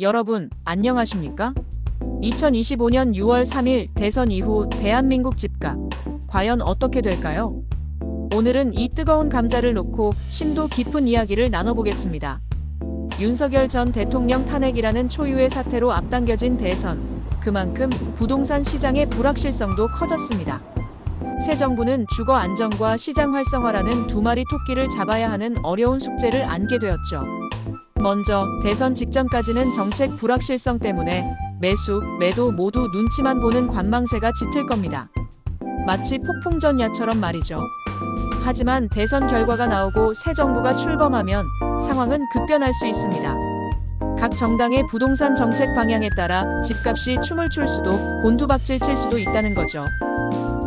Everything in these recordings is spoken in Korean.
여러분, 안녕하십니까? 2025년 6월 3일 대선 이후 대한민국 집값, 과연 어떻게 될까요? 오늘은 이 뜨거운 감자를 놓고 심도 깊은 이야기를 나눠보겠습니다. 윤석열 전 대통령 탄핵이라는 초유의 사태로 앞당겨진 대선, 그만큼 부동산 시장의 불확실성도 커졌습니다. 새 정부는 주거 안정과 시장 활성화라는 두 마리 토끼를 잡아야 하는 어려운 숙제를 안게 되었죠. 먼저 대선 직전까지는 정책 불확실성 때문에 매수, 매도 모두 눈치만 보는 관망세가 짙을 겁니다. 마치 폭풍전야처럼 말이죠. 하지만 대선 결과가 나오고 새 정부가 출범하면 상황은 급변할 수 있습니다. 각 정당의 부동산 정책 방향에 따라 집값이 춤을 출 수도 곤두박질 칠 수도 있다는 거죠.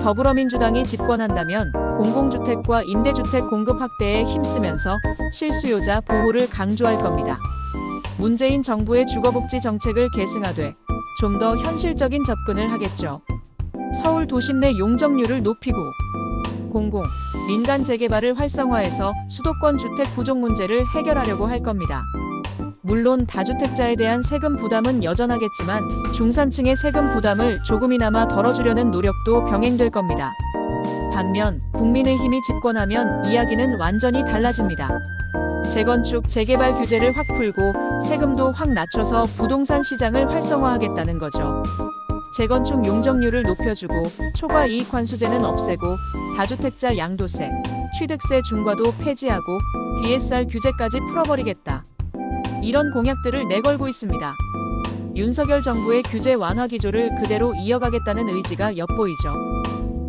더불어민주당이 집권한다면 공공주택과 임대주택 공급 확대에 힘쓰면서 실수요자 보호를 강조할 겁니다. 문재인 정부의 주거복지 정책을 계승하되 좀 더 현실적인 접근을 하겠죠. 서울 도심 내 용적률을 높이고 공공, 민간 재개발을 활성화해서 수도권 주택 부족 문제를 해결하려고 할 겁니다. 물론 다주택자에 대한 세금 부담은 여전하겠지만 중산층의 세금 부담을 조금이나마 덜어주려는 노력도 병행될 겁니다. 반면 국민의힘이 집권하면 이야기는 완전히 달라집니다. 재건축, 재개발 규제를 확 풀고 세금도 확 낮춰서 부동산 시장을 활성화하겠다는 거죠. 재건축 용적률을 높여주고 초과 이익 환수제는 없애고 다주택자 양도세, 취득세 중과도 폐지하고 DSR 규제까지 풀어버리겠다. 이런 공약들을 내걸고 있습니다. 윤석열 정부의 규제 완화 기조를 그대로 이어가겠다는 의지가 엿보이죠.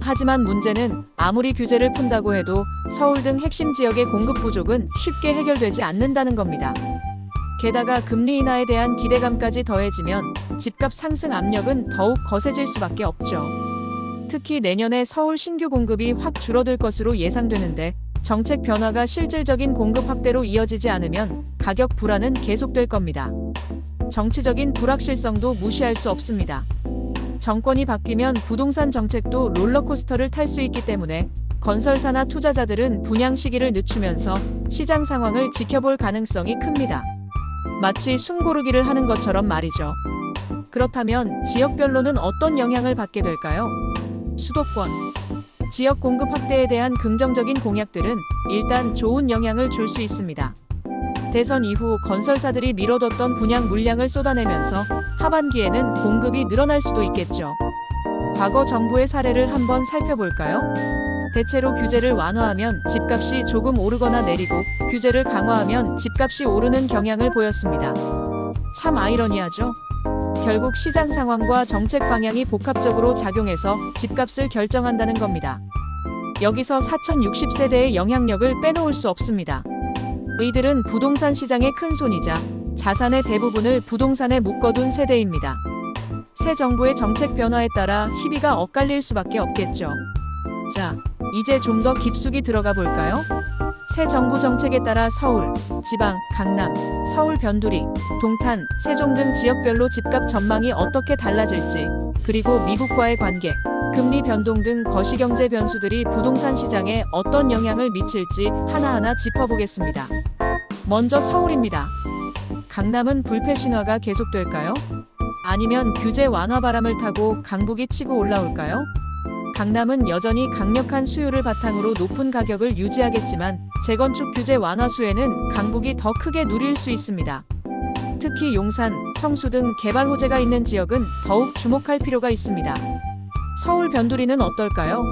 하지만 문제는 아무리 규제를 푼다고 해도 서울 등 핵심 지역의 공급 부족은 쉽게 해결되지 않는다는 겁니다. 게다가 금리 인하에 대한 기대감까지 더해지면 집값 상승 압력은 더욱 거세질 수밖에 없죠. 특히 내년에 서울 신규 공급이 확 줄어들 것으로 예상되는데 정책 변화가 실질적인 공급 확대로 이어지지 않으면 가격 불안은 계속될 겁니다. 정치적인 불확실성도 무시할 수 없습니다. 정권이 바뀌면 부동산 정책도 롤러코스터를 탈 수 있기 때문에 건설사나 투자자들은 분양 시기를 늦추면서 시장 상황을 지켜볼 가능성이 큽니다. 마치 숨고르기를 하는 것처럼 말이죠. 그렇다면 지역별로는 어떤 영향을 받게 될까요? 수도권 지역 공급 확대에 대한 긍정적인 공약들은 일단 좋은 영향을 줄 수 있습니다. 대선 이후 건설사들이 미뤄뒀던 분양 물량을 쏟아내면서 하반기에는 공급이 늘어날 수도 있겠죠. 과거 정부의 사례를 한번 살펴볼까요? 대체로 규제를 완화하면 집값이 조금 오르거나 내리고 규제를 강화하면 집값이 오르는 경향을 보였습니다. 참 아이러니하죠? 결국 시장 상황과 정책 방향이 복합적으로 작용해서 집값을 결정한다는 겁니다. 여기서 4060세대의 영향력을 빼놓을 수 없습니다. 이들은 부동산 시장의 큰손이자 자산의 대부분을 부동산에 묶어둔 세대입니다. 새 정부의 정책 변화에 따라 희비가 엇갈릴 수밖에 없겠죠. 자, 이제 좀 더 깊숙이 들어가 볼까요? 새 정부 정책에 따라 서울, 지방, 강남, 서울 변두리, 동탄, 세종 등 지역별로 집값 전망이 어떻게 달라질지, 그리고 미국과의 관계, 금리 변동 등 거시경제 변수들이 부동산 시장에 어떤 영향을 미칠지 하나하나 짚어보겠습니다. 먼저 서울입니다. 강남은 불패 신화가 계속될까요? 아니면 규제 완화 바람을 타고 강북이 치고 올라올까요? 강남은 여전히 강력한 수요를 바탕으로 높은 가격을 유지하겠지만 재건축 규제 완화 수혜는 강북이 더 크게 누릴 수 있습니다. 특히 용산, 성수 등 개발 호재가 있는 지역은 더욱 주목할 필요가 있습니다. 서울 변두리는 어떨까요?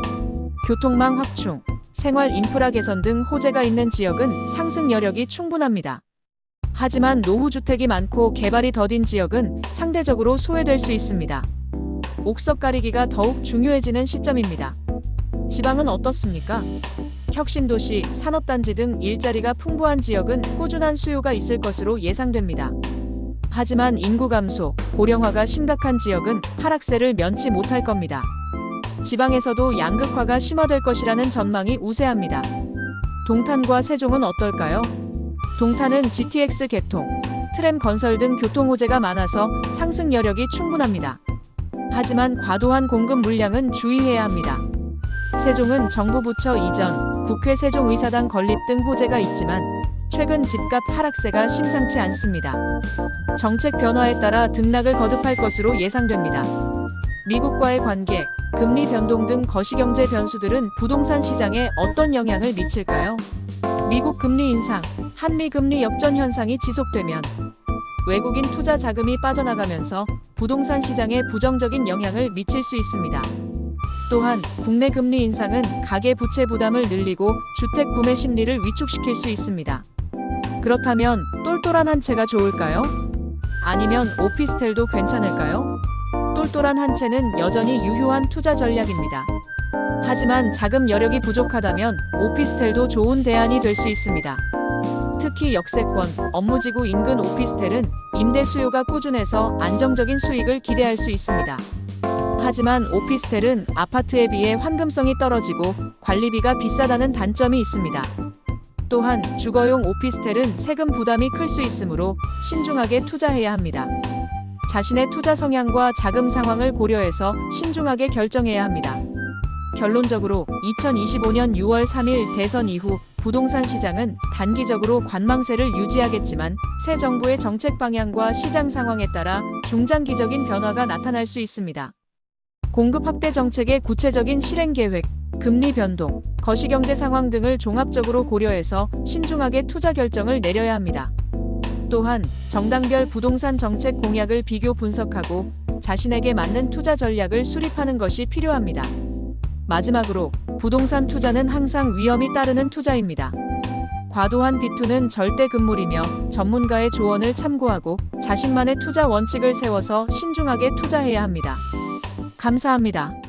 교통망 확충, 생활 인프라 개선 등 호재가 있는 지역은 상승 여력이 충분합니다. 하지만 노후주택이 많고 개발이 더딘 지역은 상대적으로 소외될 수 있습니다. 옥석 가리기가 더욱 중요해지는 시점입니다. 지방은 어떻습니까? 혁신도시, 산업단지 등 일자리가 풍부한 지역은 꾸준한 수요가 있을 것으로 예상됩니다. 하지만 인구 감소, 고령화가 심각한 지역은 하락세를 면치 못할 겁니다. 지방에서도 양극화가 심화될 것이라는 전망이 우세합니다. 동탄과 세종은 어떨까요? 동탄은 GTX 개통, 트램 건설 등 교통 호재가 많아서 상승 여력이 충분합니다. 하지만 과도한 공급 물량은 주의해야 합니다. 세종은 정부 부처 이전, 국회 세종의사당 건립 등 호재가 있지만 최근 집값 하락세가 심상치 않습니다. 정책 변화에 따라 등락을 거듭할 것으로 예상됩니다. 미국과의 관계, 금리 변동 등 거시경제 변수들은 부동산 시장에 어떤 영향을 미칠까요? 미국 금리 인상, 한미 금리 역전 현상이 지속되면 외국인 투자 자금이 빠져나가면서 부동산 시장에 부정적인 영향을 미칠 수 있습니다. 또한 국내 금리 인상은 가계 부채 부담을 늘리고 주택 구매 심리를 위축시킬 수 있습니다. 그렇다면 똘똘한 한 채가 좋을까요? 아니면 오피스텔도 괜찮을까요? 똘똘한 한 채는 여전히 유효한 투자 전략입니다. 하지만 자금 여력이 부족하다면 오피스텔도 좋은 대안이 될 수 있습니다. 특히 역세권, 업무지구 인근 오피스텔은 임대 수요가 꾸준해서 안정적인 수익을 기대할 수 있습니다. 하지만 오피스텔은 아파트에 비해 환금성이 떨어지고 관리비가 비싸다는 단점이 있습니다. 또한 주거용 오피스텔은 세금 부담이 클 수 있으므로 신중하게 투자해야 합니다. 자신의 투자 성향과 자금 상황을 고려해서 신중하게 결정해야 합니다. 결론적으로 2025년 6월 3일 대선 이후 부동산 시장은 단기적으로 관망세를 유지하겠지만 새 정부의 정책 방향과 시장 상황에 따라 중장기적인 변화가 나타날 수 있습니다. 공급 확대 정책의 구체적인 실행 계획, 금리 변동, 거시경제 상황 등을 종합적으로 고려해서 신중하게 투자 결정을 내려야 합니다. 또한 정당별 부동산 정책 공약을 비교 분석하고 자신에게 맞는 투자 전략을 수립하는 것이 필요합니다. 마지막으로 부동산 투자는 항상 위험이 따르는 투자입니다. 과도한 비투는 절대 금물이며 전문가의 조언을 참고하고 자신만의 투자 원칙을 세워서 신중하게 투자해야 합니다. 감사합니다.